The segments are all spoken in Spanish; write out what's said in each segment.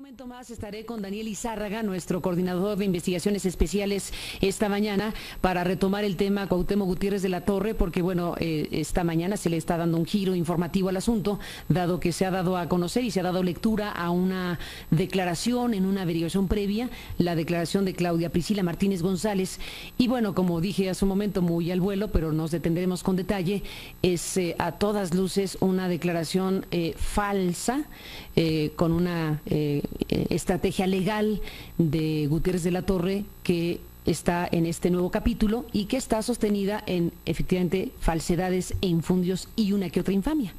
momento más estaré con Daniel Izárraga, nuestro coordinador de investigaciones especiales esta mañana, para retomar el tema Cuauhtémoc Gutiérrez de la Torre, porque bueno, esta mañana se le está dando un giro informativo al asunto, dado que se ha dado a conocer y se ha dado lectura a una declaración en una averiguación previa, la declaración de Claudia Priscila Martínez González, y bueno, como dije hace un momento, muy al vuelo, pero nos detendremos con detalle, es a todas luces una declaración falsa, con una estrategia legal de Gutiérrez de la Torre que está en este nuevo capítulo y que está sostenida en efectivamente falsedades e infundios y una que otra infamia.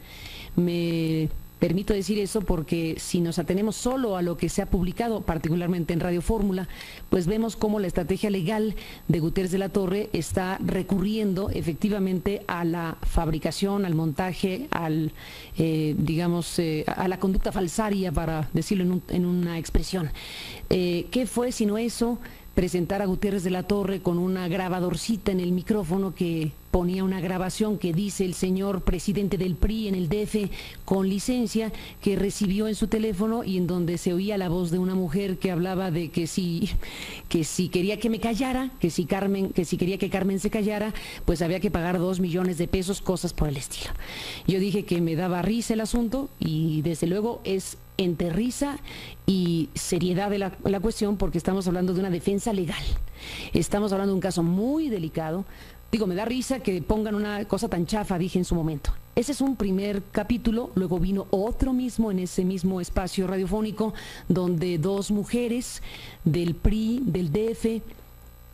Me permito decir eso porque si nos atenemos solo a lo que se ha publicado, particularmente en Radio Fórmula, pues vemos cómo la estrategia legal de Gutiérrez de la Torre está recurriendo efectivamente a la fabricación, al montaje, al a la conducta falsaria, para decirlo en una expresión. ¿Qué fue sino eso? Presentar a Gutiérrez de la Torre con una grabadorcita en el micrófono que ponía una grabación que dice el señor presidente del PRI en el DF con licencia, que recibió en su teléfono y en donde se oía la voz de una mujer que hablaba de que si quería que me callara, que si quería que Carmen se callara, pues había que pagar 2 millones de pesos, cosas por el estilo. Yo dije que me daba risa el asunto y desde luego es entre risa y seriedad de la cuestión, porque estamos hablando de una defensa legal. Estamos hablando de un caso muy delicado. Digo, me da risa que pongan una cosa tan chafa, dije en su momento. Ese es un primer capítulo, luego vino otro mismo en ese mismo espacio radiofónico, donde 2 mujeres del PRI, del DF,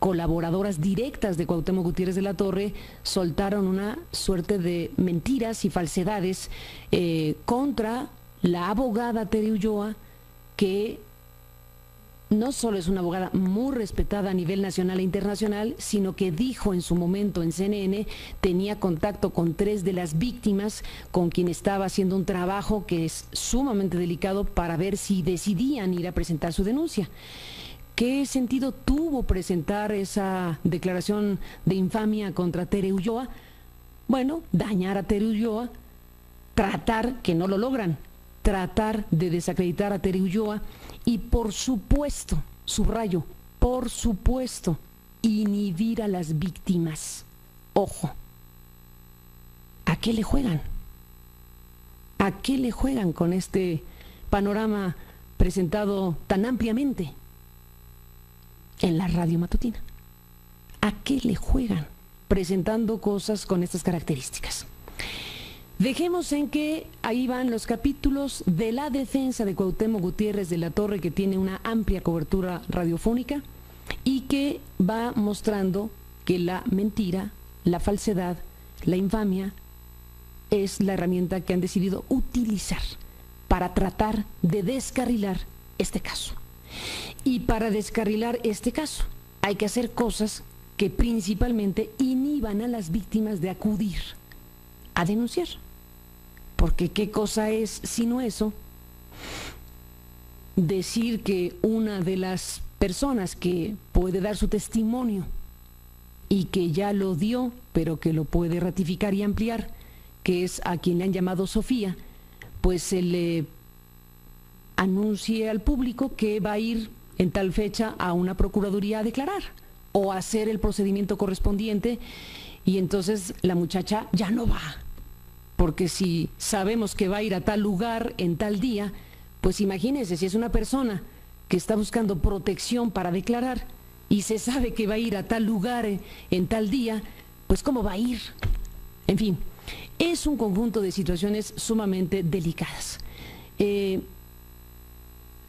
colaboradoras directas de Cuauhtémoc Gutiérrez de la Torre, soltaron una suerte de mentiras y falsedades contra la abogada Tere Ulloa, que no solo es una abogada muy respetada a nivel nacional e internacional, sino que dijo en su momento en CNN, tenía contacto con 3 de las víctimas con quien estaba haciendo un trabajo que es sumamente delicado para ver si decidían ir a presentar su denuncia. ¿Qué sentido tuvo presentar esa declaración de infamia contra Tere Ulloa? Bueno, dañar a Tere Ulloa, tratar, que no lo logran, tratar de desacreditar a Tere Ulloa y por supuesto, subrayo, por supuesto, inhibir a las víctimas. Ojo, ¿a qué le juegan? ¿A qué le juegan con este panorama presentado tan ampliamente en la radio matutina? ¿A qué le juegan presentando cosas con estas características? Dejemos en que ahí van los capítulos de la defensa de Cuauhtémoc Gutiérrez de la Torre, que tiene una amplia cobertura radiofónica y que va mostrando que la mentira, la falsedad, la infamia es la herramienta que han decidido utilizar para tratar de descarrilar este caso. Y para descarrilar este caso hay que hacer cosas que principalmente inhiban a las víctimas de acudir a denunciar. Porque ¿qué cosa es sino eso? Decir que una de las personas que puede dar su testimonio y que ya lo dio, pero que lo puede ratificar y ampliar, que es a quien le han llamado Sofía, pues se le anuncie al público que va a ir en tal fecha a una procuraduría a declarar o a hacer el procedimiento correspondiente, y entonces la muchacha ya no va. Porque si sabemos que va a ir a tal lugar en tal día, pues imagínense, si es una persona que está buscando protección para declarar y se sabe que va a ir a tal lugar en tal día, pues ¿cómo va a ir? En fin, es un conjunto de situaciones sumamente delicadas.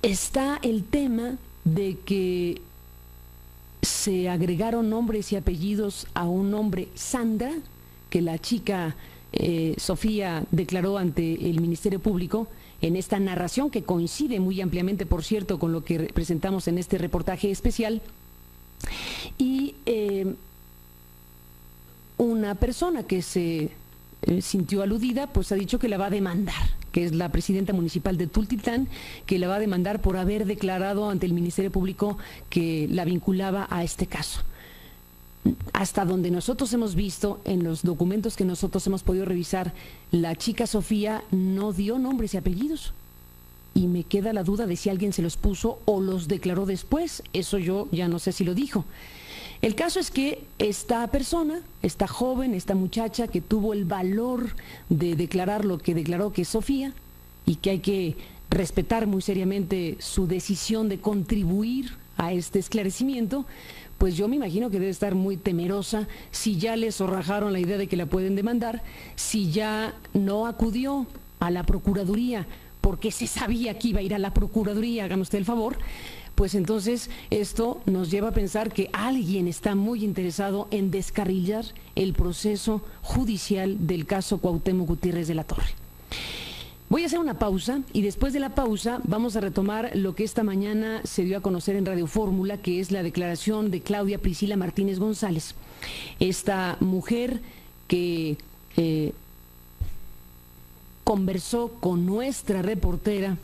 Está el tema de que se agregaron nombres y apellidos a un nombre Sandra, que la chica Sofía declaró ante el Ministerio Público en esta narración que coincide muy ampliamente, por cierto, con lo que presentamos en este reportaje especial. Y una persona que se sintió aludida, pues ha dicho que la va a demandar, que es la presidenta municipal de Tultitlán, que la va a demandar por haber declarado ante el Ministerio Público que la vinculaba a este caso. Hasta donde nosotros hemos visto, en los documentos que nosotros hemos podido revisar, la chica Sofía no dio nombres y apellidos. y me queda la duda de si alguien se los puso o los declaró después. Eso yo ya no sé si lo dijo. El caso es que esta persona, esta joven, esta muchacha que tuvo el valor de declarar lo que declaró, que es Sofía, y que hay que respetar muy seriamente su decisión de contribuir a este esclarecimiento, pues yo me imagino que debe estar muy temerosa si ya le zorrajaron la idea de que la pueden demandar, si ya no acudió a la Procuraduría porque se sabía que iba a ir a la Procuraduría, hágame usted el favor. Pues entonces esto nos lleva a pensar que alguien está muy interesado en descarrilar el proceso judicial del caso Cuauhtémoc Gutiérrez de la Torre. Voy a hacer una pausa y después de la pausa vamos a retomar lo que esta mañana se dio a conocer en Radio Fórmula, que es la declaración de Claudia Priscila Martínez González, esta mujer que conversó con nuestra reportera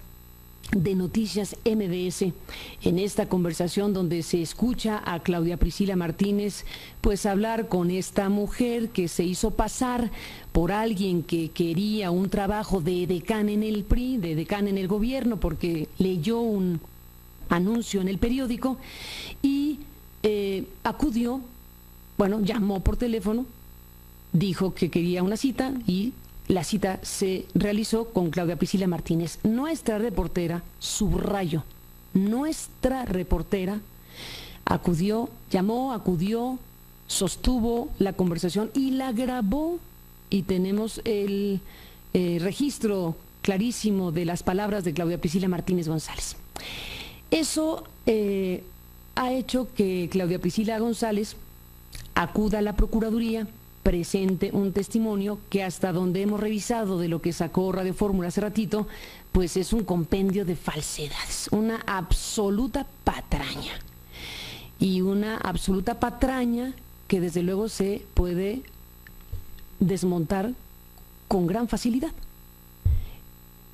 de Noticias MBS, en esta conversación donde se escucha a Claudia Priscila Martínez pues hablar con esta mujer que se hizo pasar por alguien que quería un trabajo de decán en el PRI, de decán en el gobierno, porque leyó un anuncio en el periódico y acudió, bueno, llamó por teléfono, dijo que quería una cita y la cita se realizó con Claudia Priscila Martínez, nuestra reportera, subrayo, nuestra reportera, acudió, llamó, acudió, sostuvo la conversación y la grabó, y tenemos el registro clarísimo de las palabras de Claudia Priscila Martínez González. Eso ha hecho que Claudia Priscila González acuda a la Procuraduría, presente un testimonio que hasta donde hemos revisado de lo que sacó Radio Fórmula hace ratito, pues es un compendio de falsedades, una absoluta patraña. Y una absoluta patraña que desde luego se puede desmontar con gran facilidad.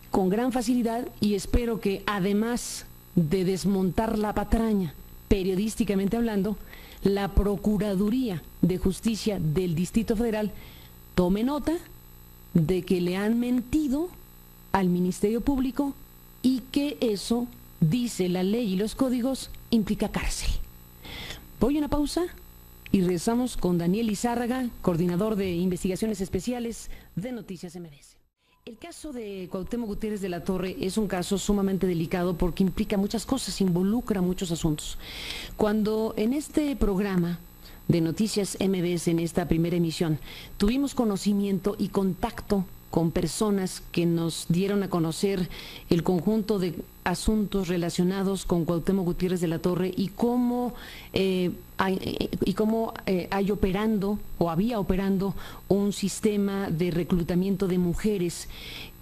Con gran facilidad, y espero que además de desmontar la patraña, periodísticamente hablando, la Procuraduría de Justicia del Distrito Federal tome nota de que le han mentido al Ministerio Público y que eso, dice la ley y los códigos, implica cárcel. Voy a una pausa y regresamos con Daniel Lizárraga, coordinador de investigaciones especiales de Noticias MBS. El caso de Cuauhtémoc Gutiérrez de la Torre es un caso sumamente delicado porque implica muchas cosas, involucra muchos asuntos. Cuando en este programa de Noticias MBS, en esta primera emisión, tuvimos conocimiento y contacto con personas que nos dieron a conocer el conjunto de asuntos relacionados con Cuauhtémoc Gutiérrez de la Torre y cómo hay operando o había operando un sistema de reclutamiento de mujeres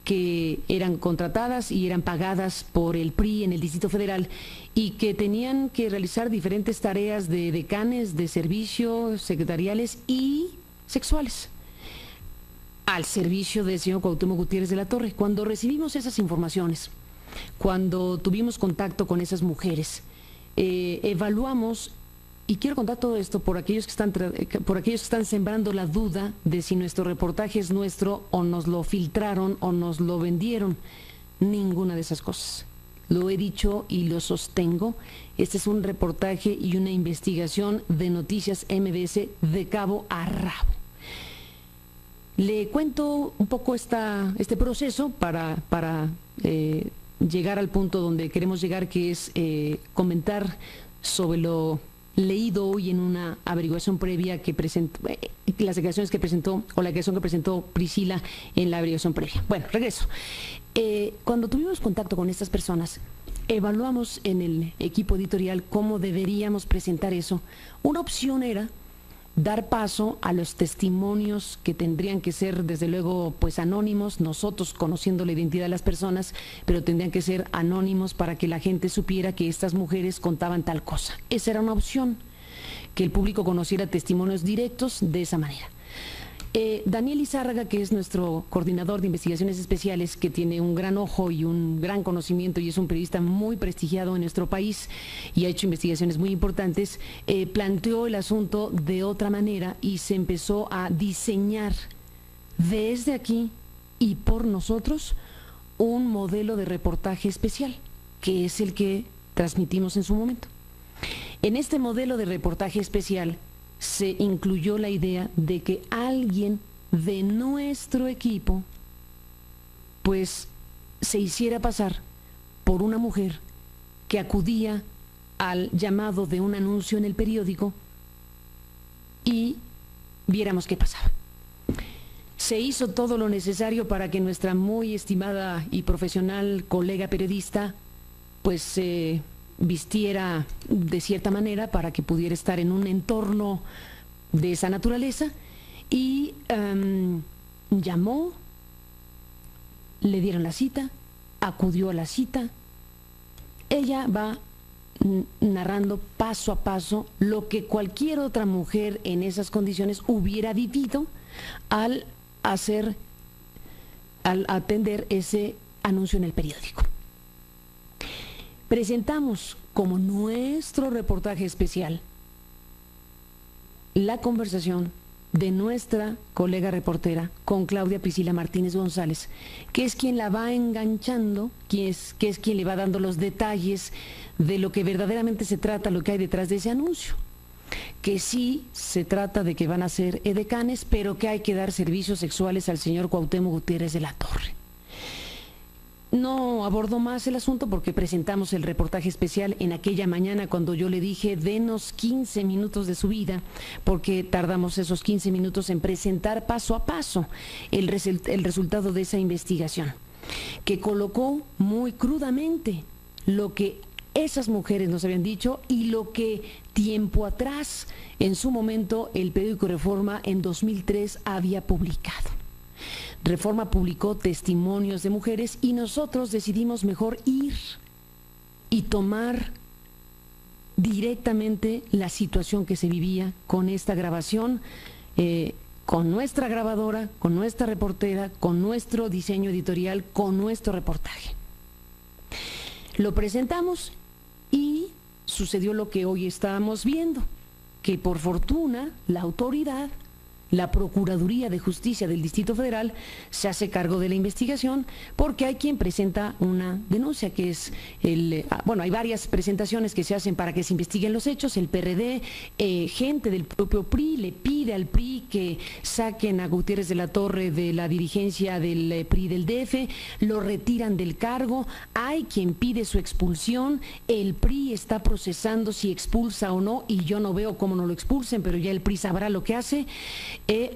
que eran contratadas y eran pagadas por el PRI en el Distrito Federal y que tenían que realizar diferentes tareas de decanes, de servicios secretariales y sexuales al servicio del señor Cuauhtémoc Gutiérrez de la Torre. Cuando recibimos esas informaciones, cuando tuvimos contacto con esas mujeres, evaluamos, y quiero contar todo esto por aquellos que están sembrando la duda de si nuestro reportaje es nuestro o nos lo filtraron o nos lo vendieron. Ninguna de esas cosas. Lo he dicho y lo sostengo. Este es un reportaje y una investigación de Noticias MBS de cabo a rabo. Le cuento un poco este proceso para llegar al punto donde queremos llegar, que es comentar sobre lo leído hoy en una averiguación previa que presentó, las declaraciones que presentó, o la declaración que presentó Priscila en la averiguación previa. Bueno, regreso. Cuando tuvimos contacto con estas personas, evaluamos en el equipo editorial cómo deberíamos presentar eso. Una opción era dar paso a los testimonios que tendrían que ser, desde luego, pues anónimos, nosotros conociendo la identidad de las personas, pero tendrían que ser anónimos para que la gente supiera que estas mujeres contaban tal cosa. Esa era una opción, que el público conociera testimonios directos de esa manera. Daniel Lizárraga, que es nuestro coordinador de investigaciones especiales, que tiene un gran ojo y un gran conocimiento y es un periodista muy prestigiado en nuestro país y ha hecho investigaciones muy importantes, planteó el asunto de otra manera y se empezó a diseñar desde aquí y por nosotros un modelo de reportaje especial, que es el que transmitimos en su momento. En este modelo de reportaje especial se incluyó la idea de que alguien de nuestro equipo pues se hiciera pasar por una mujer que acudía al llamado de un anuncio en el periódico y viéramos qué pasaba. Se hizo todo lo necesario para que nuestra muy estimada y profesional colega periodista pues se vistiera de cierta manera para que pudiera estar en un entorno de esa naturaleza y llamó, le dieron la cita, acudió a la cita. Ella va narrando paso a paso lo que cualquier otra mujer en esas condiciones hubiera vivido al atender ese anuncio en el periódico. Presentamos como nuestro reportaje especial la conversación de nuestra colega reportera con Claudia Priscila Martínez González, que es quien la va enganchando, que es quien le va dando los detalles de lo que verdaderamente se trata, lo que hay detrás de ese anuncio. Que sí se trata de que van a ser edecanes, pero que hay que dar servicios sexuales al señor Cuauhtémoc Gutiérrez de la Torre. No abordo más el asunto porque presentamos el reportaje especial en aquella mañana cuando yo le dije denos 15 minutos de su vida, porque tardamos esos 15 minutos en presentar paso a paso el resultado de esa investigación, que colocó muy crudamente lo que esas mujeres nos habían dicho y lo que tiempo atrás, en su momento, el periódico Reforma en 2003 había publicado. Reforma publicó testimonios de mujeres y nosotros decidimos mejor ir y tomar directamente la situación que se vivía con esta grabación, con nuestra grabadora, con nuestra reportera, con nuestro diseño editorial, con nuestro reportaje. Lo presentamos y sucedió lo que hoy estábamos viendo, que por fortuna la autoridad, la Procuraduría de Justicia del Distrito Federal, se hace cargo de la investigación porque hay quien presenta una denuncia que es hay varias presentaciones que se hacen para que se investiguen los hechos. El PRD, gente del propio PRI le pide al PRI que saquen a Gutiérrez de la Torre de la dirigencia del PRI del DF, lo retiran del cargo, hay quien pide su expulsión, el PRI está procesando si expulsa o no y yo no veo cómo no lo expulsen, pero ya el PRI sabrá lo que hace.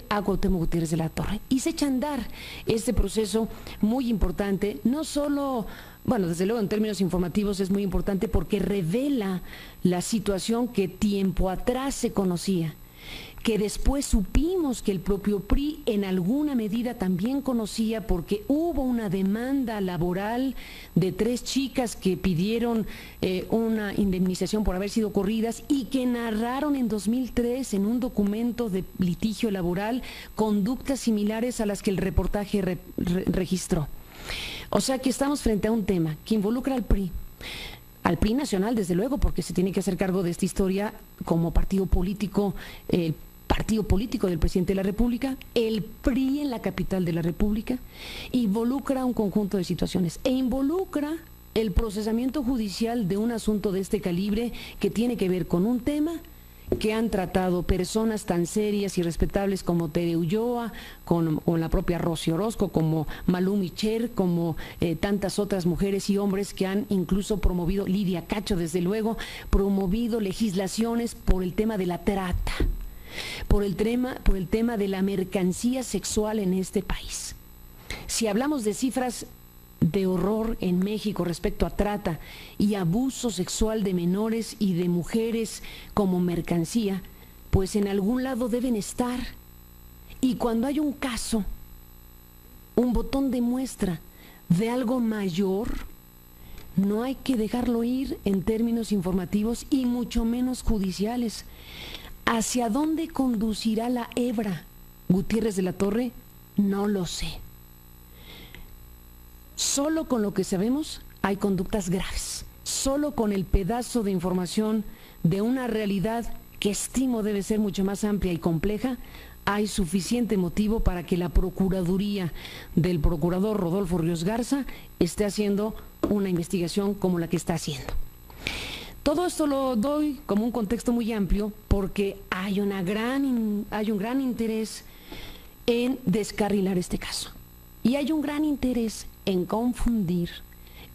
A Cuauhtémoc Gutiérrez de la Torre y se echa a andar este proceso muy importante, no solo, desde luego en términos informativos es muy importante porque revela la situación que tiempo atrás se conocía, que después supimos que el propio PRI en alguna medida también conocía porque hubo una demanda laboral de 3 chicas que pidieron una indemnización por haber sido corridas y que narraron en 2003 en un documento de litigio laboral conductas similares a las que el reportaje registró. O sea que estamos frente a un tema que involucra al PRI nacional, desde luego, porque se tiene que hacer cargo de esta historia como partido político, partido político del presidente de la República, el PRI en la capital de la República, involucra un conjunto de situaciones e involucra el procesamiento judicial de un asunto de este calibre que tiene que ver con un tema que han tratado personas tan serias y respetables como Tere Ulloa, con la propia Rosy Orozco, como Malú Micher, como tantas otras mujeres y hombres que han incluso promovido, Lidia Cacho desde luego, promovido legislaciones por el tema de la trata, por el tema de la mercancía sexual en este país. Si hablamos de cifras de horror en México respecto a trata y abuso sexual de menores y de mujeres como mercancía, pues en algún lado deben estar. Y cuando hay un caso, un botón de muestra de algo mayor, no hay que dejarlo ir en términos informativos y mucho menos judiciales. ¿Hacia dónde conducirá la hebra Gutiérrez de la Torre? No lo sé. Solo con lo que sabemos hay conductas graves. Solo con el pedazo de información de una realidad que estimo debe ser mucho más amplia y compleja, hay suficiente motivo para que la Procuraduría del Procurador Rodolfo Ríos Garza esté haciendo una investigación como la que está haciendo. Todo esto lo doy como un contexto muy amplio porque hay un gran interés en descarrilar este caso. Y hay un gran interés en confundir,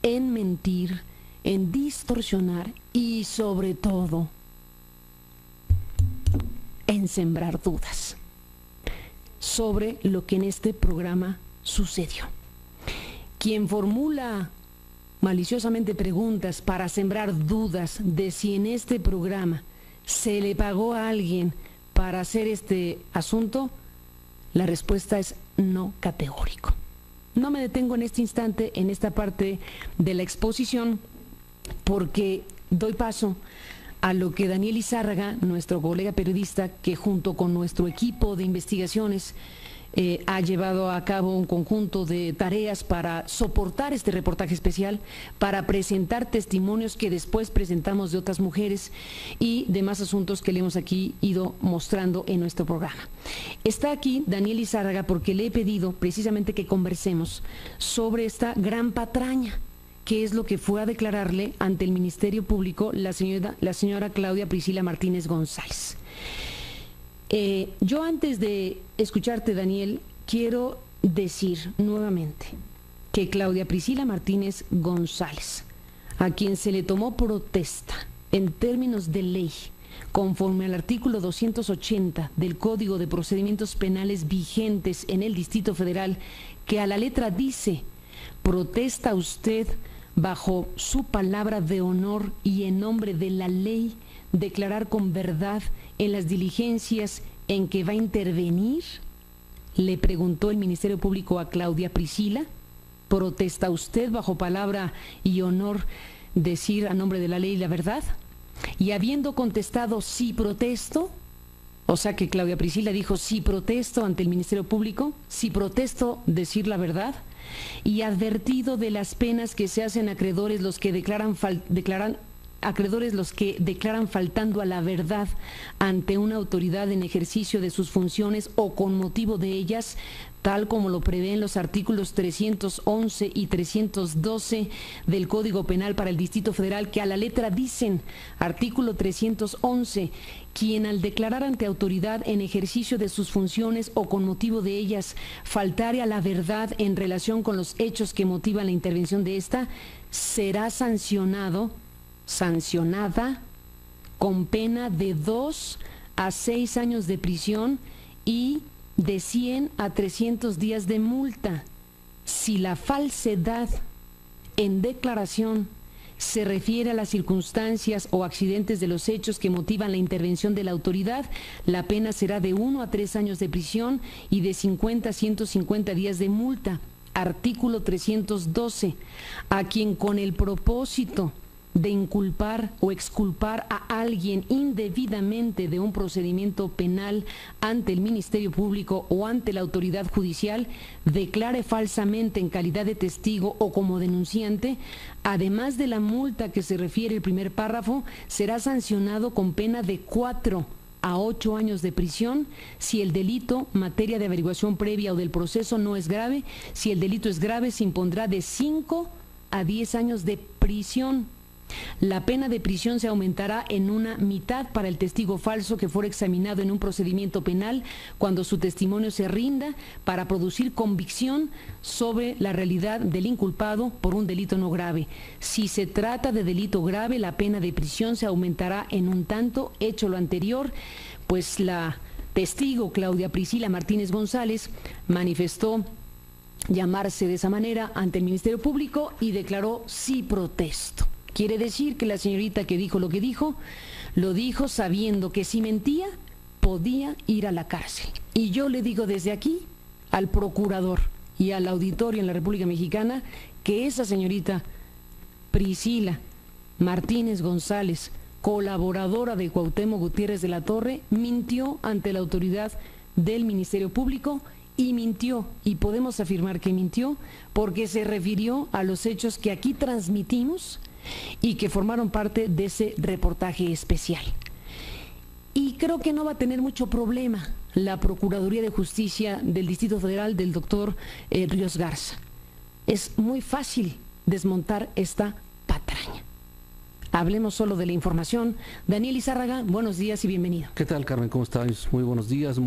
en mentir, en distorsionar y sobre todo en sembrar dudas sobre lo que en este programa sucedió. Quien formula maliciosamente preguntas para sembrar dudas de si en este programa se le pagó a alguien para hacer este asunto, la respuesta es no categórico. No me detengo en este instante, en esta parte de la exposición, porque doy paso a lo que Daniel Izárraga, nuestro colega periodista, que junto con nuestro equipo de investigaciones ha llevado a cabo un conjunto de tareas para soportar este reportaje especial, para presentar testimonios que después presentamos de otras mujeres y demás asuntos que le hemos aquí ido mostrando en nuestro programa. Está aquí Daniel Izárraga porque le he pedido precisamente que conversemos sobre esta gran patraña, que es lo que fue a declararle ante el Ministerio Público la señora Claudia Priscila Martínez González. Yo antes de escucharte, Daniel, quiero decir nuevamente que Claudia Priscila Martínez González, a quien se le tomó protesta en términos de ley, conforme al artículo 280 del Código de Procedimientos Penales vigentes en el Distrito Federal, que a la letra dice: protesta usted bajo su palabra de honor y en nombre de la ley declarar con verdad en las diligencias en que va a intervenir. Le preguntó el Ministerio Público a Claudia Priscila: ¿protesta usted bajo palabra y honor decir a nombre de la ley y la verdad? Y habiendo contestado sí protesto, o sea que Claudia Priscila dijo sí protesto ante el Ministerio Público, sí protesto decir la verdad, y advertido de las penas que se hacen acreedores los que declaran faltando a la verdad ante una autoridad en ejercicio de sus funciones o con motivo de ellas, tal como lo prevén los artículos 311 y 312 del Código Penal para el Distrito Federal, que a la letra dicen: artículo 311, quien al declarar ante autoridad en ejercicio de sus funciones o con motivo de ellas faltare a la verdad en relación con los hechos que motivan la intervención de ésta, será sancionada con pena de 2 a 6 años de prisión y de 100 a 300 días de multa. Si la falsedad en declaración se refiere a las circunstancias o accidentes de los hechos que motivan la intervención de la autoridad, la pena será de 1 a 3 años de prisión y de 50 a 150 días de multa. Artículo 312. A quien con el propósito de inculpar o exculpar a alguien indebidamente de un procedimiento penal ante el Ministerio Público o ante la autoridad judicial, declare falsamente en calidad de testigo o como denunciante, además de la multa que se refiere el primer párrafo, será sancionado con pena de 4 a 8 años de prisión si el delito, materia de averiguación previa o del proceso, no es grave. Si el delito es grave, se impondrá de 5 a 10 años de prisión. La pena de prisión se aumentará en una mitad para el testigo falso que fuera examinado en un procedimiento penal cuando su testimonio se rinda para producir convicción sobre la realidad del inculpado por un delito no grave. Si se trata de delito grave, la pena de prisión se aumentará en un tanto. Hecho lo anterior, pues la testigo Claudia Priscila Martínez González manifestó llamarse de esa manera ante el Ministerio Público y declaró sí protesto. Quiere decir que la señorita que dijo lo que dijo, lo dijo sabiendo que si mentía, podía ir a la cárcel. Y yo le digo desde aquí al procurador y al auditorio en la República Mexicana que esa señorita Priscila Martínez González, colaboradora de Cuauhtémoc Gutiérrez de la Torre, mintió ante la autoridad del Ministerio Público y mintió, y podemos afirmar que mintió, porque se refirió a los hechos que aquí transmitimos y que formaron parte de ese reportaje especial. Y creo que no va a tener mucho problema la Procuraduría de Justicia del Distrito Federal del doctor Ríos Garza. Es muy fácil desmontar esta patraña. Hablemos solo de la información. Daniel Izárraga, buenos días y bienvenido. ¿Qué tal, Carmen? ¿Cómo estás? Muy buenos días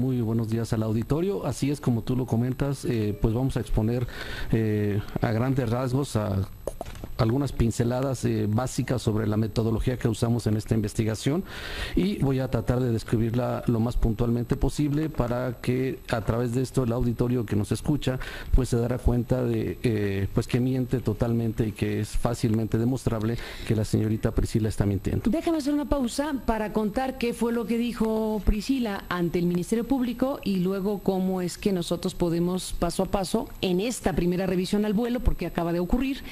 al auditorio. Así es como tú lo comentas, pues vamos a exponer a grandes rasgos a algunas pinceladas básicas sobre la metodología que usamos en esta investigación y voy a tratar de describirla lo más puntualmente posible para que a través de esto el auditorio que nos escucha pues se dará cuenta de pues que miente totalmente y que es fácilmente demostrable que la señorita Priscila está mintiendo. Déjame hacer una pausa para contar qué fue lo que dijo Priscila ante el Ministerio Público y luego cómo es que nosotros podemos paso a paso en esta primera revisión al vuelo, porque acaba de ocurrir,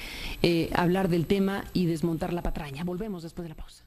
hablar del tema y desmontar la patraña. Volvemos después de la pausa.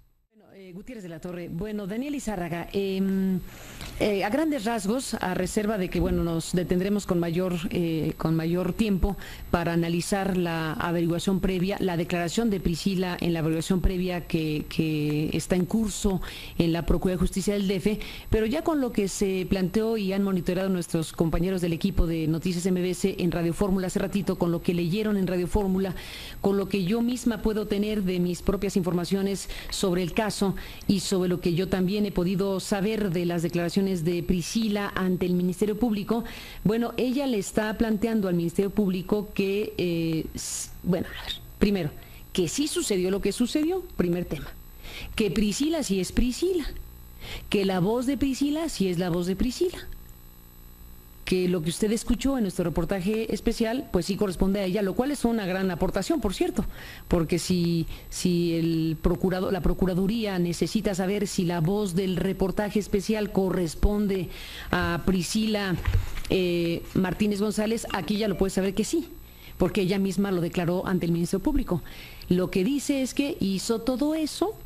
Gutiérrez de la Torre. Bueno, Daniel Izárraga, a grandes rasgos, a reserva de que bueno nos detendremos con mayor tiempo para analizar la averiguación previa, la declaración de Priscila en la averiguación previa que está en curso en la Procuraduría de Justicia del DF, pero ya con lo que se planteó y han monitoreado nuestros compañeros del equipo de Noticias MBS en Radio Fórmula hace ratito, con lo que leyeron en Radio Fórmula, con lo que yo misma puedo tener de mis propias informaciones sobre el caso y sobre lo que yo también he podido saber de las declaraciones de Priscila ante el Ministerio Público. Bueno, ella le está planteando al Ministerio Público que, bueno, a ver, primero, que sí sucedió lo que sucedió, primer tema, que Priscila sí es Priscila, que la voz de Priscila sí es la voz de Priscila, que lo que usted escuchó en nuestro reportaje especial, pues sí corresponde a ella, lo cual es una gran aportación, por cierto, porque si la Procuraduría necesita saber si la voz del reportaje especial corresponde a Priscila Martínez González, aquí ya lo puede saber que sí, porque ella misma lo declaró ante el Ministerio Público. Lo que dice es que hizo todo eso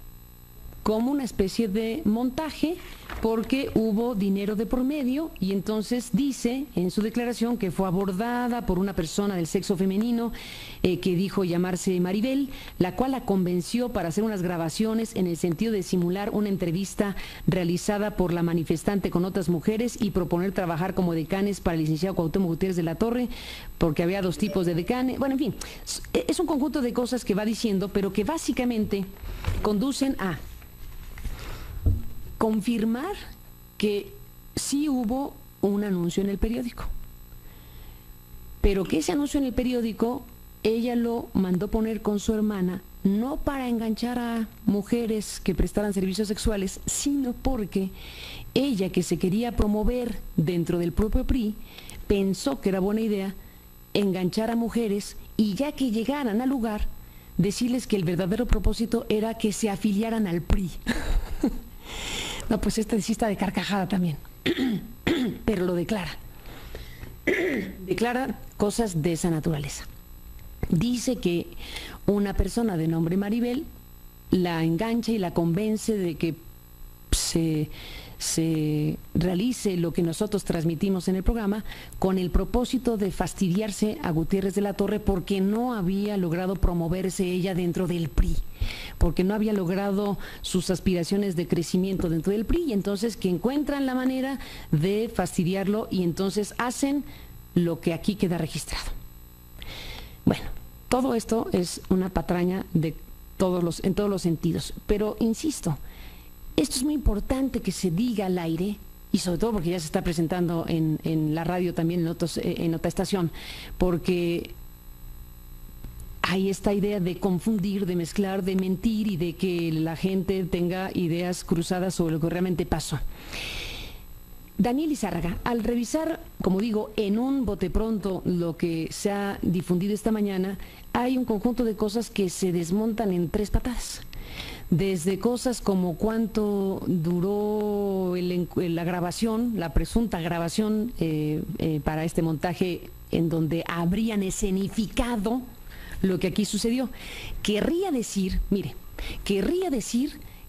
como una especie de montaje porque hubo dinero de por medio y entonces dice en su declaración que fue abordada por una persona del sexo femenino que dijo llamarse Maribel, la cual la convenció para hacer unas grabaciones en el sentido de simular una entrevista realizada por la manifestante con otras mujeres y proponer trabajar como decanes para el licenciado Cuauhtémoc Gutiérrez de la Torre, porque había dos tipos de decanes. Bueno, en fin, es un conjunto de cosas que va diciendo, pero que básicamente conducen a confirmar que sí hubo un anuncio en el periódico, pero que ese anuncio en el periódico ella lo mandó poner con su hermana, no para enganchar a mujeres que prestaran servicios sexuales, sino porque ella, que se quería promover dentro del propio PRI, pensó que era buena idea enganchar a mujeres y ya que llegaran al lugar, decirles que el verdadero propósito era que se afiliaran al PRI. No, pues esta sí está de carcajada también, pero lo declara. Declara cosas de esa naturaleza. Dice que una persona de nombre Maribel la engancha y la convence de que se realice lo que nosotros transmitimos en el programa con el propósito de fastidiarse a Gutiérrez de la Torre porque no había logrado promoverse ella dentro del PRI, porque no había logrado sus aspiraciones de crecimiento dentro del PRI y entonces que encuentran la manera de fastidiarlo y entonces hacen lo que aquí queda registrado. Bueno, todo esto es una patraña de en todos los sentidos, pero insisto, esto es muy importante que se diga al aire y sobre todo porque ya se está presentando en la radio también en otra estación, porque hay esta idea de confundir, de mezclar, de mentir y de que la gente tenga ideas cruzadas sobre lo que realmente pasó. Daniel Izárraga, al revisar, como digo, en un bote pronto lo que se ha difundido esta mañana, hay un conjunto de cosas que se desmontan en tres patadas. Desde cosas como cuánto duró la grabación, la presunta grabación para este montaje en donde habrían escenificado lo que aquí sucedió. Querría decir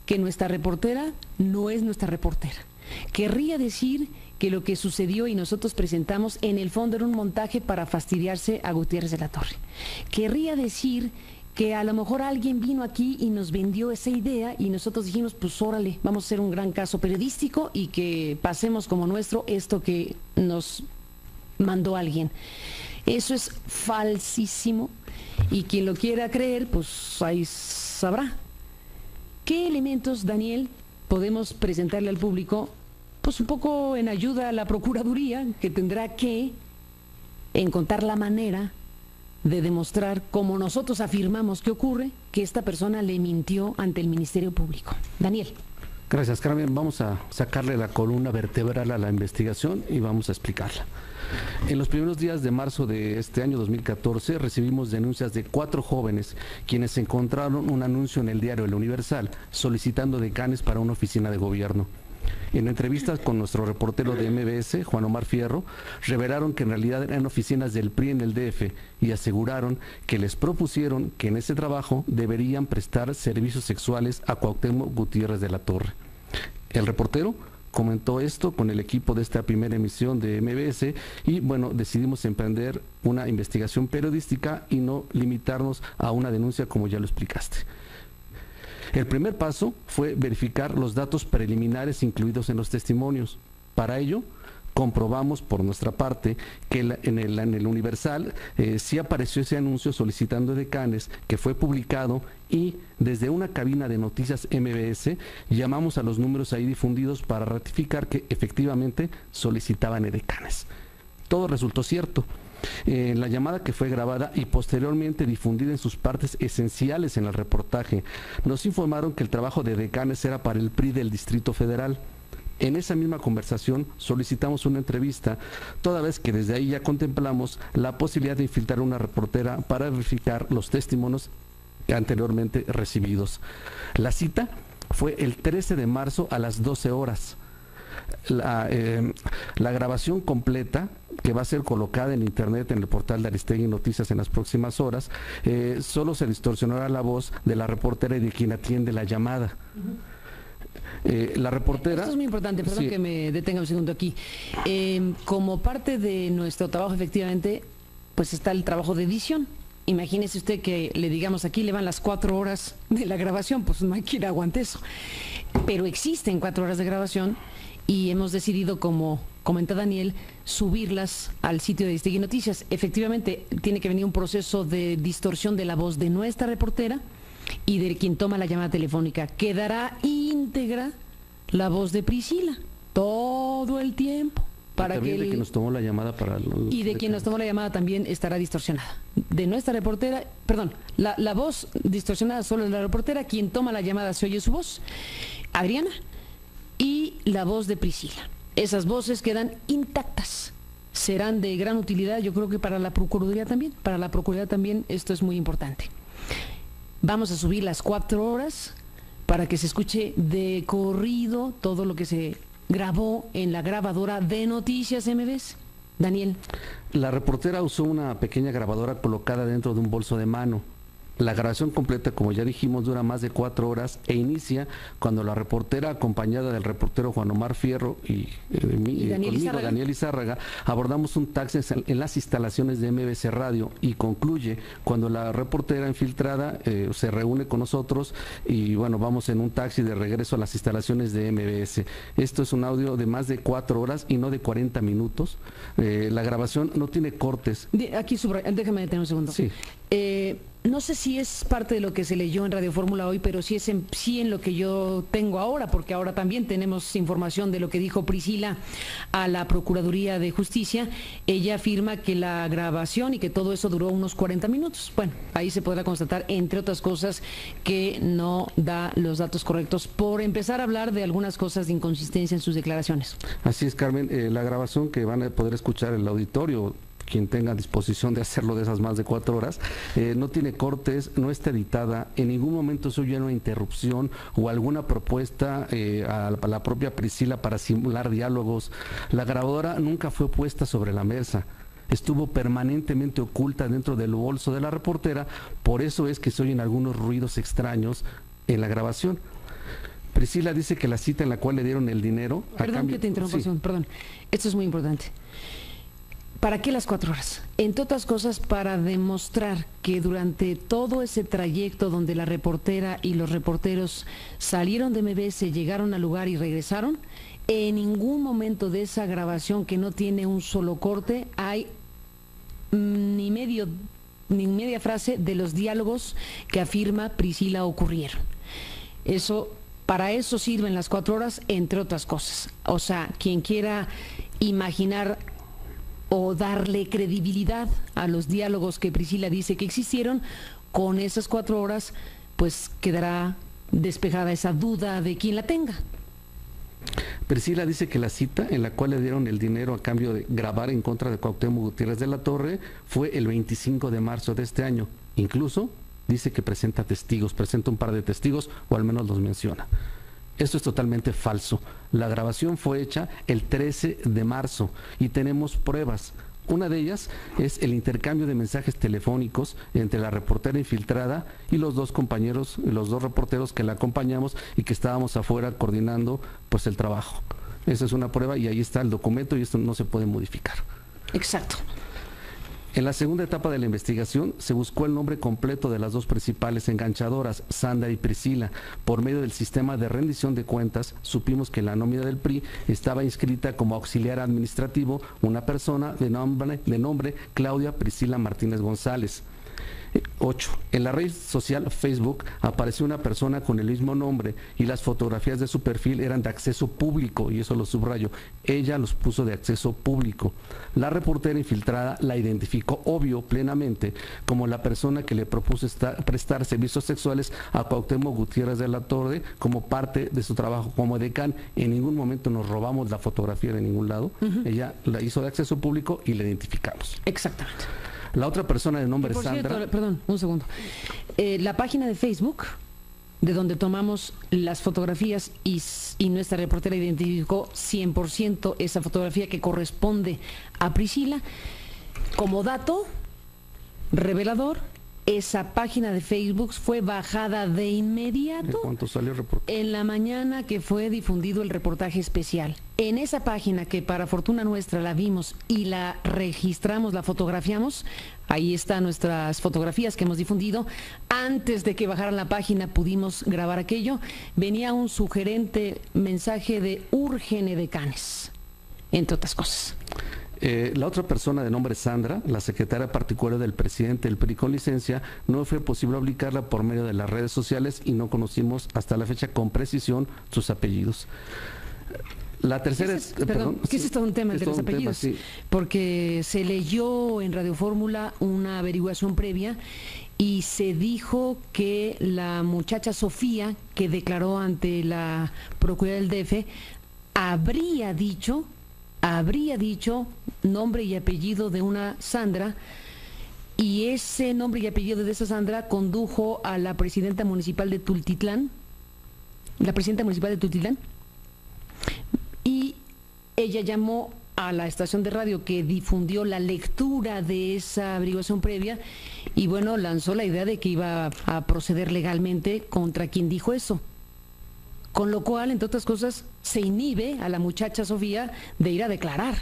que nuestra reportera no es nuestra reportera. Querría decir que lo que sucedió y nosotros presentamos en el fondo era un montaje para fastidiarse a Gutiérrez de la Torre. Querría decir que a lo mejor alguien vino aquí y nos vendió esa idea y nosotros dijimos, pues órale, vamos a hacer un gran caso periodístico y que pasemos como nuestro esto que nos mandó alguien. Eso es falsísimo y quien lo quiera creer, pues ahí sabrá. ¿Qué elementos, Daniel, podemos presentarle al público? Pues un poco en ayuda a la Procuraduría, que tendrá que encontrar la manera de demostrar, como nosotros afirmamos que ocurre, que esta persona le mintió ante el Ministerio Público. Daniel. Gracias, Carmen. Vamos a sacarle la columna vertebral a la investigación y vamos a explicarla. En los primeros días de marzo de este año 2014 recibimos denuncias de 4 jóvenes quienes encontraron un anuncio en el diario El Universal solicitando decanes para una oficina de gobierno. En entrevistas con nuestro reportero de MBS, Juan Omar Fierro, revelaron que en realidad eran oficinas del PRI en el DF y aseguraron que les propusieron que en ese trabajo deberían prestar servicios sexuales a Cuauhtémoc Gutiérrez de la Torre. El reportero comentó esto con el equipo de esta primera emisión de MBS y bueno, decidimos emprender una investigación periodística y no limitarnos a una denuncia como ya lo explicaste. El primer paso fue verificar los datos preliminares incluidos en los testimonios. Para ello, comprobamos por nuestra parte que en el Universal sí apareció ese anuncio solicitando decanes que fue publicado y desde una cabina de noticias MBS llamamos a los números ahí difundidos para ratificar que efectivamente solicitaban decanes. Todo resultó cierto. En la llamada que fue grabada y posteriormente difundida en sus partes esenciales en el reportaje, nos informaron que el trabajo de decanes era para el PRI del Distrito Federal. En esa misma conversación solicitamos una entrevista, toda vez que desde ahí ya contemplamos la posibilidad de infiltrar una reportera para verificar los testimonios anteriormente recibidos. La cita fue el 13 de marzo a las 12 horas. La grabación completa, que va a ser colocada en internet en el portal de Aristegui Noticias en las próximas horas, solo se distorsionará la voz de la reportera y de quien atiende la llamada. La reportera... Esto es muy importante, perdón sí, que me detenga un segundo aquí. Como parte de nuestro trabajo, efectivamente, pues está el trabajo de edición. Imagínese usted que le digamos aquí le van las 4 horas de la grabación, pues no hay quien aguante eso. Pero existen 4 horas de grabación y hemos decidido, como comenta Daniel, subirlas al sitio de Aristegui Noticias. Efectivamente, tiene que venir un proceso de distorsión de la voz de nuestra reportera y de quien toma la llamada telefónica. Quedará íntegra la voz de Priscila todo el tiempo. Para también de quien nos tomó la llamada para los... Y de quien nos tomó la llamada también estará distorsionada. De nuestra reportera, perdón, la voz distorsionada solo es la reportera, quien toma la llamada se oye su voz, Adriana, y la voz de Priscila. Esas voces quedan intactas. Serán de gran utilidad, yo creo que para la Procuraduría también. Para la Procuraduría también esto es muy importante. Vamos a subir las 4 horas para que se escuche de corrido todo lo que se grabó en la grabadora de Noticias MBS. Daniel. La reportera usó una pequeña grabadora colocada dentro de un bolso de mano. La grabación completa, como ya dijimos, dura más de 4 horas e inicia cuando la reportera, acompañada del reportero Juan Omar Fierro y conmigo, Daniel Izárraga, abordamos un taxi en las instalaciones de MBS Radio y concluye cuando la reportera infiltrada se reúne con nosotros y bueno, vamos en un taxi de regreso a las instalaciones de MBS. Esto es un audio de más de 4 horas y no de 40 minutos. La grabación no tiene cortes. Aquí déjame detener un segundo. Sí. No sé si es parte de lo que se leyó en Radio Fórmula hoy, pero sí es en lo que yo tengo ahora, porque ahora también tenemos información de lo que dijo Priscila a la Procuraduría de Justicia. Ella afirma que la grabación y que todo eso duró unos 40 minutos. Bueno, ahí se podrá constatar, entre otras cosas, que no da los datos correctos, por empezar a hablar de algunas cosas de inconsistencia en sus declaraciones. Así es, Carmen. La grabación que van a poder escuchar en el auditorio, quien tenga disposición de hacerlo de esas más de 4 horas, no tiene cortes, no está editada, en ningún momento se oye una interrupción o alguna propuesta a la propia Priscila para simular diálogos. La grabadora nunca fue puesta sobre la mesa, estuvo permanentemente oculta dentro del bolso de la reportera, por eso es que se oyen algunos ruidos extraños en la grabación. Priscila dice que la cita en la cual le dieron el dinero... Perdón que te interrumpa, sí. Perdón, esto es muy importante. ¿Para qué las 4 horas? Entre otras cosas, para demostrar que durante todo ese trayecto donde la reportera y los reporteros salieron de MBS, llegaron al lugar y regresaron, en ningún momento de esa grabación, que no tiene un solo corte, hay ni media frase de los diálogos que afirma Priscila ocurrieron. Para eso sirven las 4 horas, entre otras cosas. O sea, quien quiera imaginar o darle credibilidad a los diálogos que Priscila dice que existieron, con esas 4 horas pues quedará despejada esa duda de quien la tenga. Priscila dice que la cita en la cual le dieron el dinero a cambio de grabar en contra de Cuauhtémoc Gutiérrez de la Torre fue el 25 de marzo de este año. Incluso dice que presenta un par de testigos, o al menos los menciona. Esto es totalmente falso. La grabación fue hecha el 13 de marzo y tenemos pruebas. Una de ellas es el intercambio de mensajes telefónicos entre la reportera infiltrada y los dos compañeros, los dos reporteros que la acompañamos y que estábamos afuera coordinando pues el trabajo. Esa es una prueba y ahí está el documento y esto no se puede modificar. Exacto. En la segunda etapa de la investigación se buscó el nombre completo de las dos principales enganchadoras, Sandra y Priscila. Por medio del sistema de rendición de cuentas, supimos que en la nómina del PRI estaba inscrita como auxiliar administrativo una persona de nombre Claudia Priscila Martínez González. 8. En la red social Facebook apareció una persona con el mismo nombre y las fotografías de su perfil eran de acceso público, y eso lo subrayo. Ella los puso de acceso público. La reportera infiltrada la identificó plenamente como la persona que le propuso prestar servicios sexuales a Cuauhtémoc Gutiérrez de la Torre como parte de su trabajo como edecán. En ningún momento nos robamos la fotografía de ningún lado. Ella la hizo de acceso público y la identificamos. Exactamente. La otra persona de nombre Sandra... Cierto, perdón, un segundo. La página de Facebook, de donde tomamos las fotografías y nuestra reportera identificó 100% esa fotografía que corresponde a Priscila. Como dato revelador, esa página de Facebook fue bajada de inmediato. ¿En cuanto salió el reportaje? En la mañana que fue difundido el reportaje especial. En esa página, que para fortuna nuestra la vimos y la registramos, la fotografiamos, ahí están nuestras fotografías que hemos difundido. Antes de que bajaran la página pudimos grabar aquello. Venía un sugerente mensaje de urgen edecanes, entre otras cosas. La otra persona de nombre Sandra, la secretaria particular del presidente del PRI con licencia, no fue posible ubicarla por medio de las redes sociales y no conocimos hasta la fecha con precisión sus apellidos. La tercera ¿Qué es todo un tema de los apellidos? Sí. Porque se leyó en Radio Fórmula una averiguación previa y se dijo que la muchacha Sofía, que declaró ante la Procuraduría del DF, habría dicho nombre y apellido de una Sandra, y ese nombre y apellido de esa Sandra condujo a la presidenta municipal de Tultitlán, y ella llamó a la estación de radio que difundió la lectura de esa averiguación previa y bueno, lanzó la idea de que iba a proceder legalmente contra quien dijo eso. Con lo cual, entre otras cosas, se inhibe a la muchacha Sofía de ir a declarar.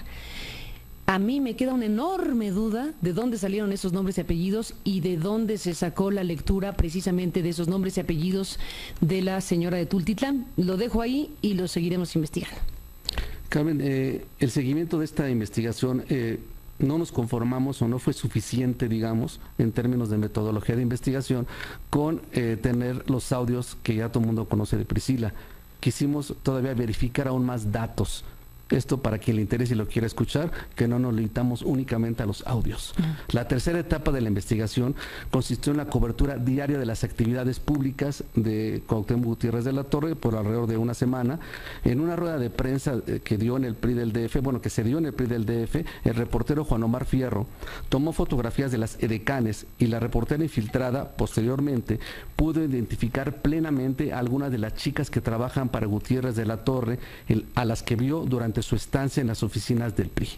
A mí me queda una enorme duda de dónde salieron esos nombres y apellidos y de dónde se sacó la lectura precisamente de esos nombres y apellidos de la señora de Tultitlán. Lo dejo ahí y lo seguiremos investigando. Carmen, el seguimiento de esta investigación... no nos conformamos o no fue suficiente, digamos, en términos de metodología de investigación, con tener los audios que ya todo el mundo conoce de Priscila. Quisimos todavía verificar aún más datos. Esto para quien le interese y lo quiera escuchar, que no nos limitamos únicamente a los audios. La tercera etapa de la investigación consistió en la cobertura diaria de las actividades públicas de Cuauhtémoc Gutiérrez de la Torre por alrededor de una semana. En una rueda de prensa que dio en el PRI del DF, que se dio en el PRI del DF, el reportero Juan Omar Fierro tomó fotografías de las edecanes y la reportera infiltrada posteriormente pudo identificar plenamente a algunas de las chicas que trabajan para Gutiérrez de la Torre, a las que vio durante su estancia en las oficinas del PRI.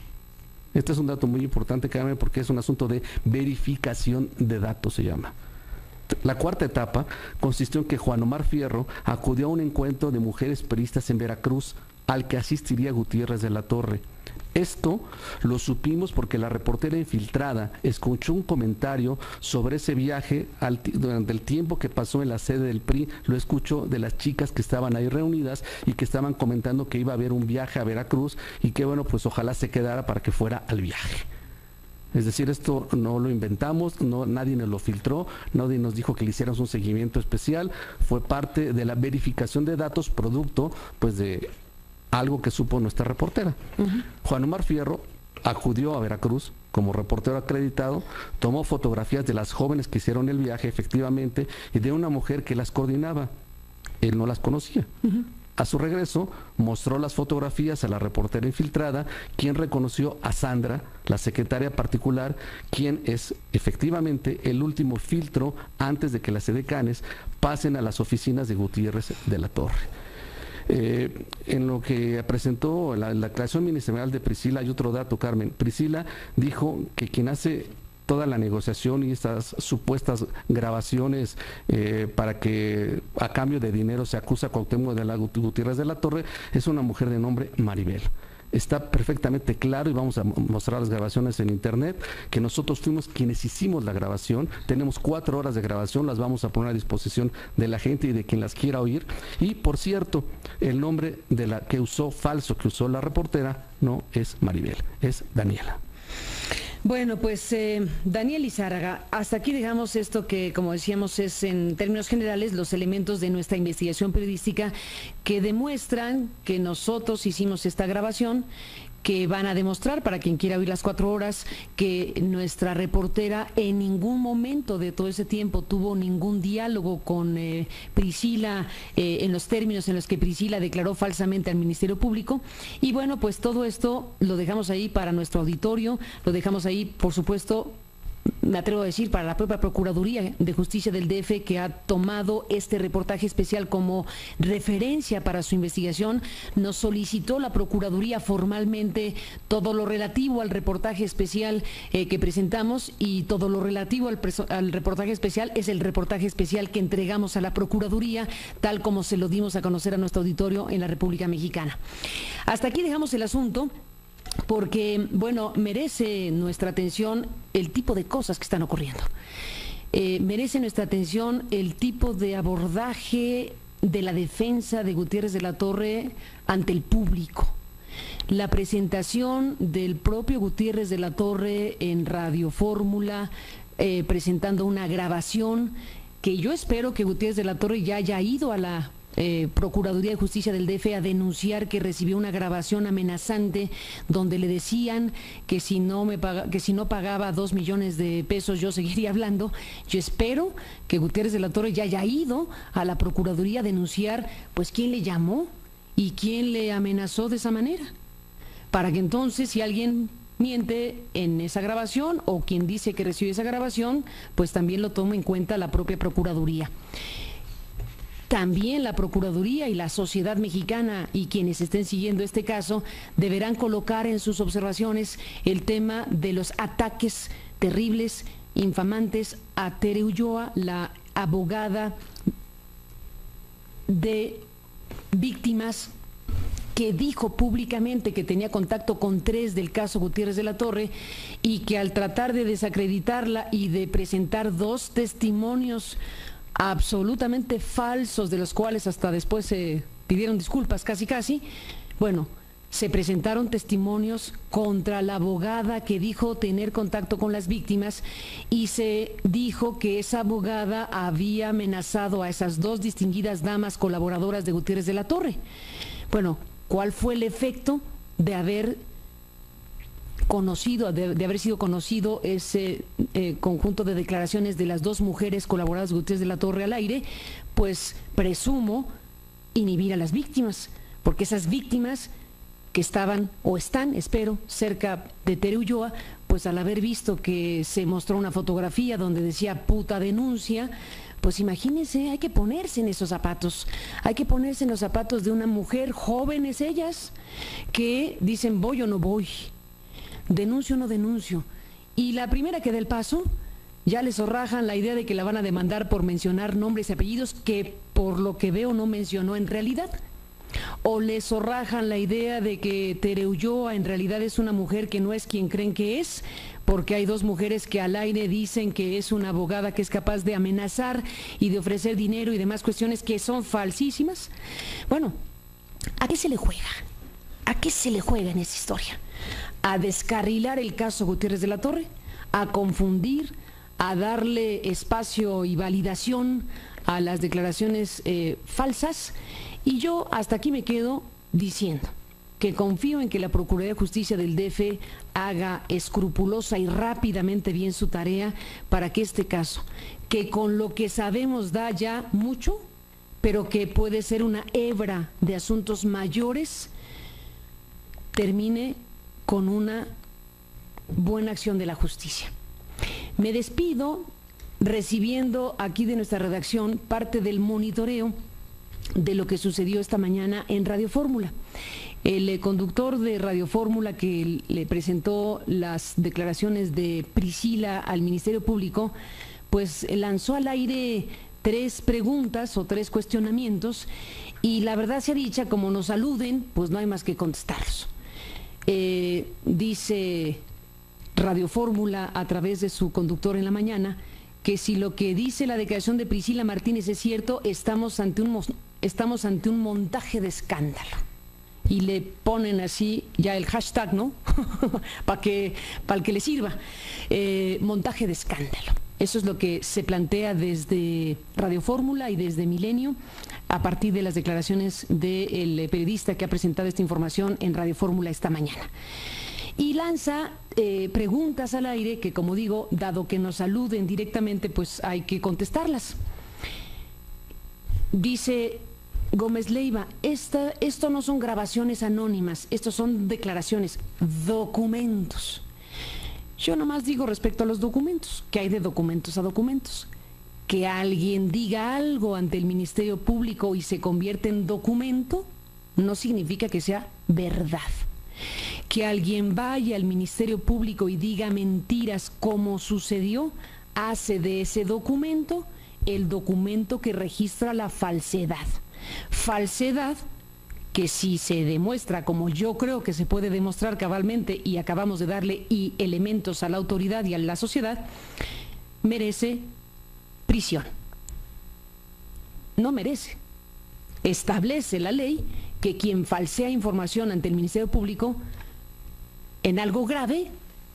Este es un dato muy importante, Carmen, porque es un asunto de verificación de datos, se llama. La cuarta etapa consistió en que Juan Omar Fierro acudió a un encuentro de mujeres priistas en Veracruz, al que asistiría Gutiérrez de la Torre. Esto lo supimos porque la reportera infiltrada escuchó un comentario sobre ese viaje durante el tiempo que pasó en la sede del PRI. Lo escuchó de las chicas que estaban ahí reunidas y que estaban comentando que iba a haber un viaje a Veracruz y que bueno, pues ojalá se quedara para que fuera al viaje. Es decir, esto no lo inventamos, nadie nos lo filtró, nadie nos dijo que le hiciéramos un seguimiento especial, fue parte de la verificación de datos producto pues de algo que supo nuestra reportera. Juan Omar Fierro acudió a Veracruz como reportero acreditado, tomó fotografías de las jóvenes que hicieron el viaje efectivamente y de una mujer que las coordinaba. Él no las conocía. A su regreso, mostró las fotografías a la reportera infiltrada, quien reconoció a Sandra, la secretaria particular, quien es efectivamente el último filtro antes de que las edecanes pasen a las oficinas de Gutiérrez de la Torre. En lo que presentó la creación ministerial de Priscila, hay otro dato, Carmen. Priscila dijo que quien hace toda la negociación y estas supuestas grabaciones para que a cambio de dinero se acusa a Cuauhtémoc de la Gutiérrez de la Torre es una mujer de nombre Maribel. Está perfectamente claro y vamos a mostrar las grabaciones en internet, que nosotros fuimos quienes hicimos la grabación. Tenemos 4 horas de grabación, las vamos a poner a disposición de la gente y de quien las quiera oír. Y por cierto, el nombre de la que usó, falso que usó la reportera, no es Maribel, es Daniela. Bueno, pues Daniel Izárraga, hasta aquí dejamos esto que, como decíamos, es en términos generales los elementos de nuestra investigación periodística que demuestran que nosotros hicimos esta grabación, que van a demostrar, para quien quiera oír las 4 horas, que nuestra reportera en ningún momento de todo ese tiempo tuvo ningún diálogo con Priscila en los términos en los que Priscila declaró falsamente al Ministerio Público. Y bueno, pues todo esto lo dejamos ahí para nuestro auditorio, lo dejamos ahí, por supuesto, me atrevo a decir, para la propia Procuraduría de Justicia del DF, que ha tomado este reportaje especial como referencia para su investigación. Nos solicitó la Procuraduría formalmente todo lo relativo al reportaje especial que presentamos, y todo lo relativo al reportaje especial es el reportaje especial que entregamos a la Procuraduría, tal como se lo dimos a conocer a nuestro auditorio en la República Mexicana. Hasta aquí dejamos el asunto, porque, bueno, merece nuestra atención el tipo de cosas que están ocurriendo. Merece nuestra atención el tipo de abordaje de la defensa de Gutiérrez de la Torre ante el público. La presentación del propio Gutiérrez de la Torre en Radio Fórmula, presentando una grabación que yo espero que Gutiérrez de la Torre ya haya ido a la Procuraduría de Justicia del DF a denunciar que recibió una grabación amenazante donde le decían que si no pagaba 2 millones de pesos yo seguiría hablando. Yo espero que Gutiérrez de la Torre ya haya ido a la Procuraduría a denunciar pues quién le llamó y quién le amenazó de esa manera, para que entonces, si alguien miente en esa grabación o quien dice que recibió esa grabación, pues también lo tome en cuenta la propia Procuraduría. También la Procuraduría y la sociedad mexicana y quienes estén siguiendo este caso deberán colocar en sus observaciones el tema de los ataques terribles, infamantes a Tere Ulloa, la abogada de víctimas, que dijo públicamente que tenía contacto con 3 del caso Gutiérrez de la Torre, y que al tratar de desacreditarla y de presentar 2 testimonios absolutamente falsos, de los cuales hasta después se pidieron disculpas casi, bueno, se presentaron testimonios contra la abogada que dijo tener contacto con las víctimas, y se dijo que esa abogada había amenazado a esas 2 distinguidas damas colaboradoras de Gutiérrez de la Torre. Bueno, ¿cuál fue el efecto de haber conocido, de haber sido conocido ese conjunto de declaraciones de las 2 mujeres colaboradoras de Gutiérrez de la Torre al aire? Pues presumo inhibir a las víctimas, porque esas víctimas que estaban o están, espero, cerca de Tere Ulloa, pues al haber visto que se mostró una fotografía donde decía puta denuncia, pues imagínense, hay que ponerse en esos zapatos, hay que ponerse en los zapatos de una mujer, jóvenes ellas, que dicen voy o no voy, denuncio o no denuncio, y la primera que dé el paso ya les zorrajan la idea de que la van a demandar por mencionar nombres y apellidos que por lo que veo no mencionó en realidad. o le zorrajan la idea de que Tere Ulloa en realidad es una mujer que no es quien creen que es, porque hay dos mujeres que al aire dicen que es una abogada que es capaz de amenazar y de ofrecer dinero y demás cuestiones que son falsísimas. Bueno, ¿a qué se le juega? ¿A qué se le juega en esta historia? ¿A descarrilar el caso Gutiérrez de la Torre? ¿A confundir? ¿A darle espacio y validación a las declaraciones falsas? Y yo hasta aquí me quedo diciendo que confío en que la Procuraduría de Justicia del DF haga escrupulosa y rápidamente bien su tarea para que este caso, que con lo que sabemos da ya mucho, pero que puede ser una hebra de asuntos mayores, termine con una buena acción de la justicia. Me despido recibiendo aquí de nuestra redacción parte del monitoreo de lo que sucedió esta mañana en Radio Fórmula. El conductor de Radio Fórmula que le presentó las declaraciones de Priscila al Ministerio Público, pues lanzó al aire 3 preguntas o 3 cuestionamientos, y la verdad sea dicha, como nos saluden, pues no hay más que contestarlos. Dice Radio Fórmula a través de su conductor en la mañana que si lo que dice la declaración de Priscila Martínez es cierto, estamos ante un montaje de escándalo. Y le ponen así ya el hashtag, ¿no? para el que le sirva. Montaje de escándalo. Eso es lo que se plantea desde Radio Fórmula y desde Milenio a partir de las declaraciones del periodista que ha presentado esta información en Radio Fórmula esta mañana. Y lanza preguntas al aire que, como digo, dado que nos saluden directamente, pues hay que contestarlas. Dice Gómez Leiva, esto no son grabaciones anónimas, estos son declaraciones, documentos. Yo nomás digo respecto a los documentos, que hay de documentos a documentos. Que alguien diga algo ante el Ministerio Público y se convierte en documento, no significa que sea verdad. Que alguien vaya al Ministerio Público y diga mentiras como sucedió, hace de ese documento el documento que registra la falsedad. Falsedad que si se demuestra, como yo creo que se puede demostrar cabalmente y acabamos de darle elementos a la autoridad y a la sociedad, merece prisión. No merece. Establece la ley que quien falsea información ante el Ministerio Público en algo grave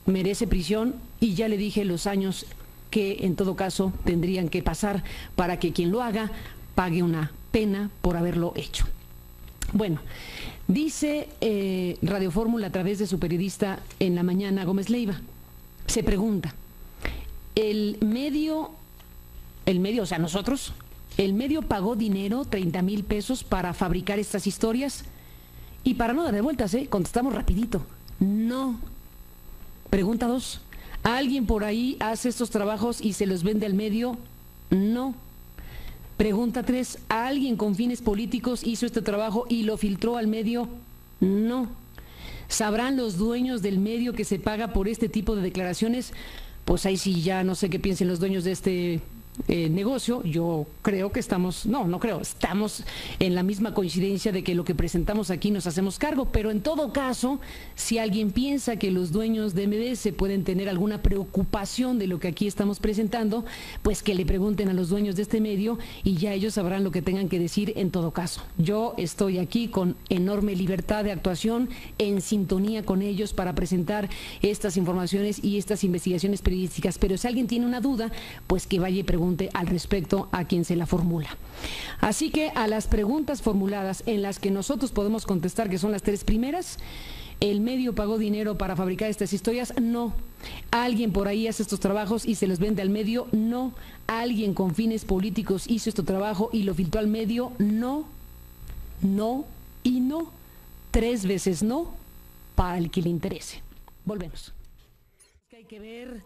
merece prisión, y ya le dije los años que en todo caso tendrían que pasar para que quien lo haga pague una pena por haberlo hecho. Bueno, dice Radio Fórmula a través de su periodista en la mañana, Gómez Leiva, se pregunta, el medio, o sea, nosotros, el medio pagó dinero, 30,000 pesos para fabricar estas historias, y para no dar de vueltas, contestamos rapidito, no. Pregunta 2, ¿alguien por ahí hace estos trabajos y se los vende al medio? No. Pregunta 3, ¿alguien con fines políticos hizo este trabajo y lo filtró al medio? No. ¿Sabrán los dueños del medio que se paga por este tipo de declaraciones? Pues ahí sí ya no sé qué piensen los dueños de este negocio. Yo creo que estamos en la misma coincidencia de que lo que presentamos aquí nos hacemos cargo, pero en todo caso, si alguien piensa que los dueños de MBS pueden tener alguna preocupación de lo que aquí estamos presentando, pues que le pregunten a los dueños de este medio y ya ellos sabrán lo que tengan que decir en todo caso. Yo estoy aquí con enorme libertad de actuación, en sintonía con ellos para presentar estas informaciones y estas investigaciones periodísticas, pero si alguien tiene una duda, pues que vaya y pregunte al respecto a quien se la formula. Así que a las preguntas formuladas en las que nosotros podemos contestar, que son las 3 primeras, ¿el medio pagó dinero para fabricar estas historias? No. ¿Alguien por ahí hace estos trabajos y se los vende al medio? No. ¿Alguien con fines políticos hizo este trabajo y lo filtró al medio? No. No y no. 3 veces no para el que le interese. Volvemos. Hay que ver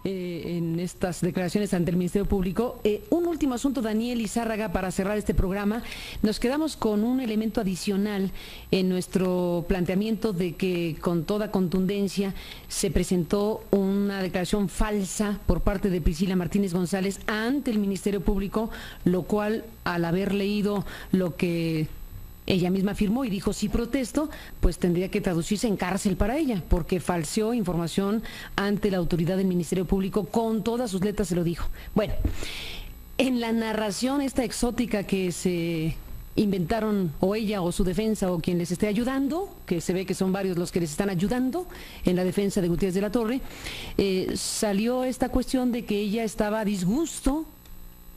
en estas declaraciones ante el Ministerio Público. Un último asunto, Daniel Izárraga, para cerrar este programa. Nos quedamos con un elemento adicional en nuestro planteamiento de que con toda contundencia se presentó una declaración falsa por parte de Priscila Martínez González ante el Ministerio Público, lo cual, al haber leído lo que Ella misma afirmó y dijo, si protesto, pues tendría que traducirse en cárcel para ella, porque falseó información ante la autoridad del Ministerio Público, con todas sus letras se lo dijo. Bueno, en la narración esta exótica que se inventaron, o ella o su defensa o quien les esté ayudando, que se ve que son varios los que les están ayudando en la defensa de Gutiérrez de la Torre, salió esta cuestión de que ella estaba a disgusto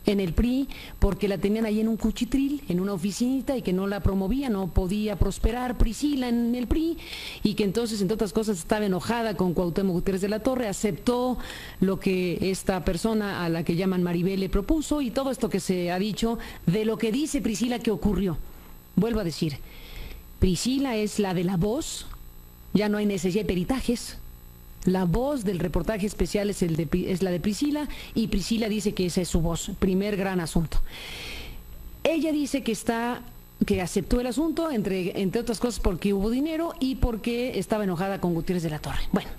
en el PRI porque la tenían ahí en un cuchitril, en una oficinita, y que no la promovía, no podía prosperar Priscila en el PRI, y que entonces, entre otras cosas, estaba enojada con Cuauhtémoc Gutiérrez de la Torre, aceptó lo que esta persona a la que llaman Maribel le propuso, y todo esto que se ha dicho de lo que dice Priscila que ocurrió. Vuelvo a decir, Priscila es la de la voz, ya no hay necesidad de peritajes. La voz del reportaje especial es la de Priscila, y Priscila dice que esa es su voz. Primer gran asunto. Ella dice que aceptó el asunto, entre otras cosas porque hubo dinero y porque estaba enojada con Gutiérrez de la Torre. Bueno,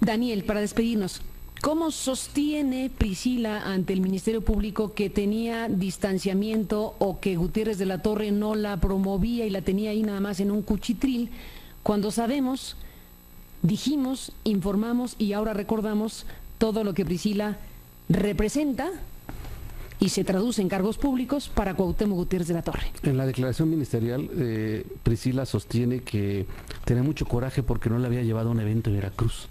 Daniel, para despedirnos, ¿cómo sostiene Priscila ante el Ministerio Público que tenía distanciamiento o que Gutiérrez de la Torre no la promovía y la tenía ahí nada más en un cuchitril, cuando sabemos, dijimos, informamos y ahora recordamos todo lo que Priscila representa y se traduce en cargos públicos para Cuauhtémoc Gutiérrez de la Torre? En la declaración ministerial, Priscila sostiene que tenía mucho coraje porque no le había llevado a un evento en Veracruz.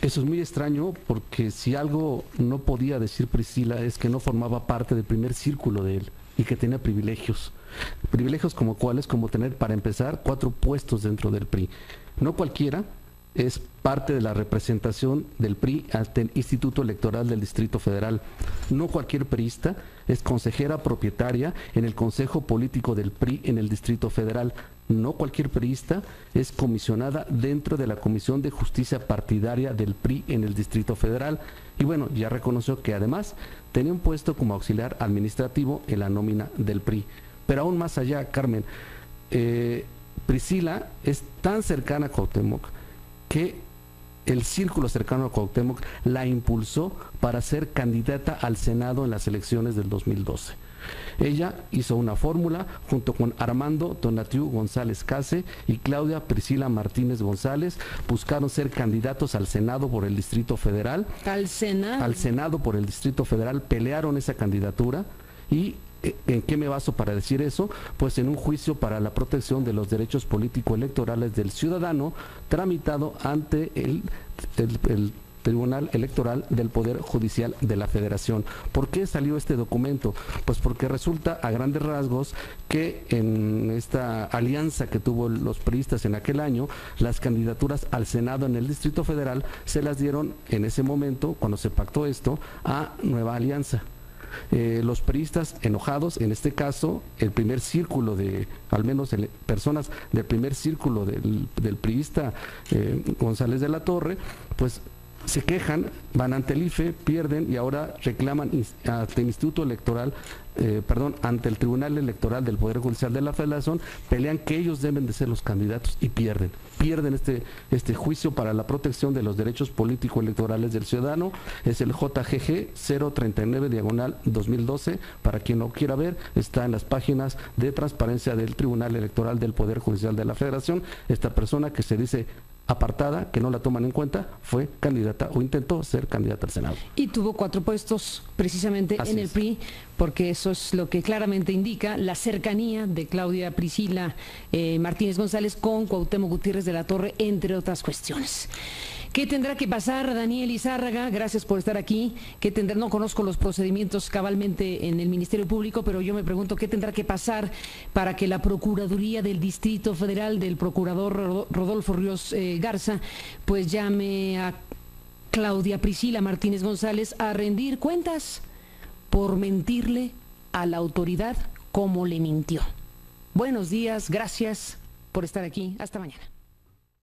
Eso es muy extraño, porque si algo no podía decir Priscila es que no formaba parte del primer círculo de él y que tenía privilegios. Privilegios como cuáles, como tener, para empezar, 4 puestos dentro del PRI. No cualquiera es parte de la representación del PRI ante el Instituto Electoral del Distrito Federal. No cualquier priista es consejera propietaria en el Consejo Político del PRI en el Distrito Federal. No cualquier priista es comisionada dentro de la Comisión de Justicia Partidaria del PRI en el Distrito Federal. Y bueno, ya reconoció que además tenía un puesto como auxiliar administrativo en la nómina del PRI. Pero aún más allá, Carmen, Priscila es tan cercana a Cuauhtémoc que el círculo cercano a Cuauhtémoc la impulsó para ser candidata al Senado en las elecciones del 2012. Ella hizo una fórmula junto con Armando Tonatiu González Case y Claudia Priscila Martínez González. Buscaron ser candidatos al Senado por el Distrito Federal. ¿Al Senado? Al Senado por el Distrito Federal. Pelearon esa candidatura. ¿Y en qué me baso para decir eso? Pues en un juicio para la protección de los derechos político-electorales del ciudadano tramitado ante el Tribunal Electoral del Poder Judicial de la Federación. ¿Por qué salió este documento? Pues porque resulta a grandes rasgos que en esta alianza que tuvo los priistas en aquel año, las candidaturas al Senado en el Distrito Federal se las dieron en ese momento, cuando se pactó esto, a Nueva Alianza. Los priistas enojados, en este caso el primer círculo de, al menos personas del primer círculo del priista González de la Torre, pues se quejan, van ante el IFE, pierden y ahora reclaman ante el Instituto Electoral, ante el Tribunal Electoral del Poder Judicial de la Federación, pelean que ellos deben de ser los candidatos y pierden este juicio para la protección de los derechos político-electorales del ciudadano. Es el JGG 039/2012, para quien lo quiera ver, está en las páginas de transparencia del Tribunal Electoral del Poder Judicial de la Federación. Esta persona que se dice apartada, que no la toman en cuenta, fue candidata o intentó ser candidata al Senado. Y tuvo 4 puestos precisamente en el PRI, porque eso es lo que claramente indica la cercanía de Claudia Priscila Martínez González con Cuauhtémoc Gutiérrez de la Torre, entre otras cuestiones. ¿Qué tendrá que pasar, Daniel Izárraga? Gracias por estar aquí. ¿Qué tendrá? No conozco los procedimientos cabalmente en el Ministerio Público, pero yo me pregunto qué tendrá que pasar para que la Procuraduría del Distrito Federal, del procurador Rodolfo Ríos Garza, pues llame a Claudia Priscila Martínez González a rendir cuentas por mentirle a la autoridad como le mintió. Buenos días, gracias por estar aquí. Hasta mañana.